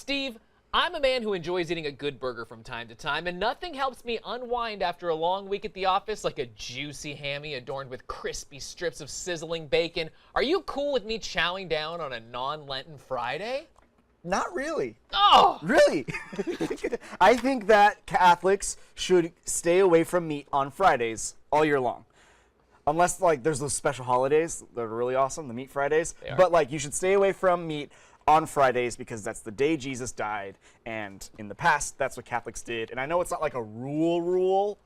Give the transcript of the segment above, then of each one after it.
Steve, I'm a man who enjoys eating a good burger from time to time, and nothing helps me unwind after a long week at the office like a juicy hammy adorned with crispy strips of sizzling bacon. Are you cool with me chowing down on a non-Lenten Friday? Not really. Oh! Really? I think that Catholics should stay away from meat on Fridays all year long. Unless, like, there's those special holidays that are really awesome, the Meat Fridays. They are. But, like, you should stay away from meat on Fridays because that's the day Jesus died. And in the past, that's what Catholics did. And I know it's not like a rule,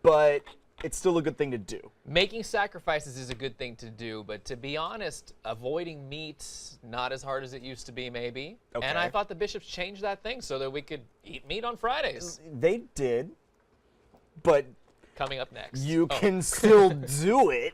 but it's still a good thing to do. Making sacrifices is a good thing to do, but to be honest, avoiding meat, not as hard as it used to be, maybe. Okay. And I thought the bishops changed that thing so that we could eat meat on Fridays. They did, but Coming up next. you can still do it.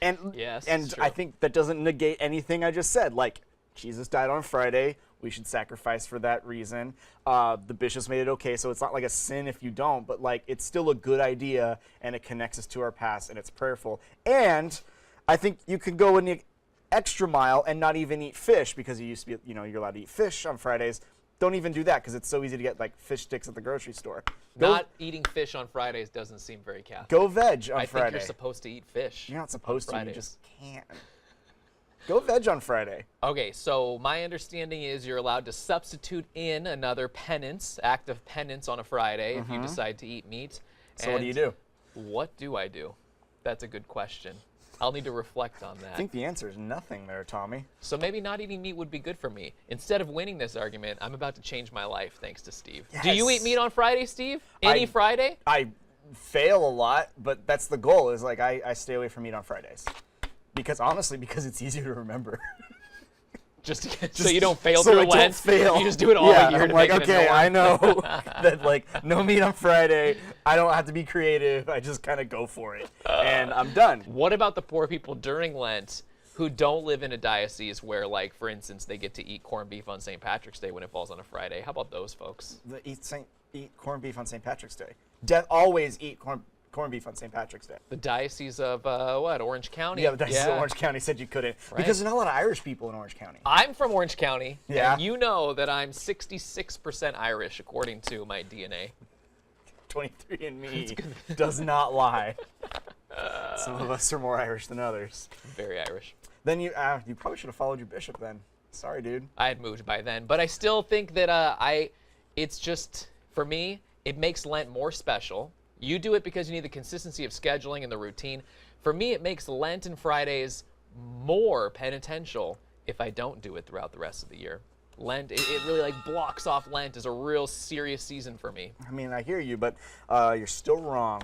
And, Yes, and it's true. I think that doesn't negate anything I just said. Like, Jesus died on Friday. We should sacrifice for that reason. The bishops made it okay, so it's not like a sin if you don't, but like it's still a good idea, and it connects us to our past, and it's prayerful. And I think you could go in the extra mile and not even eat fish because you used to be, you're allowed to eat fish on Fridays. Don't even do that because it's so easy to get like fish sticks at the grocery store. Not eating fish on Fridays doesn't seem very Catholic. Go veg on I Friday. think you're supposed to eat fish. You're not supposed to. You Fridays. just can't. Go veg on Friday. Okay, so my understanding is you're allowed to substitute in another act of penance on a Friday if you decide to eat meat. So what do you do? What do I do? That's a good question. I'll need to reflect on I that. think the answer is nothing there, Tommy. So maybe not eating meat would be good for me. Instead of winning this argument, I'm about to change my life thanks to Steve. Yes. Do you eat meat on Friday, Steve? Any Friday? I fail a lot, but that's the goal, is like I stay away from meat on Fridays. Because because it's easier to remember. So you don't fail so through I don't Lent? fail. You just do it all yeah, year I'm to like, make it okay, I annoying. know that like no meat on Friday. I don't have to be creative. I just kind of go for it, and I'm done. What about the poor people during Lent who don't live in a diocese where, like, for instance, they get to eat corned beef on St. Patrick's Day when it falls on a Friday? How about those folks? Eat corned beef on St. Patrick's Day. Always eat corned beef on St. Patrick's Day. The Diocese of, Orange County? Yeah, the Diocese of Orange County said you couldn't. Right. Because there's not a lot of Irish people in Orange County. I'm from Orange County. Yeah. And you know that I'm 66% Irish, according to my DNA. 23andMe does not lie. Some of us are more Irish than others. Very Irish. Then you probably should have followed your bishop then. Sorry, dude. I had moved by then. But I still think that it's just, for me, it makes Lent more special. You do it because you need the consistency of scheduling and the routine. For me, it makes Lenten Fridays more penitential if I don't do it throughout the rest of the year. Lent, it really like blocks off Lent as a real serious season for me. I mean, I hear you, but you're still wrong.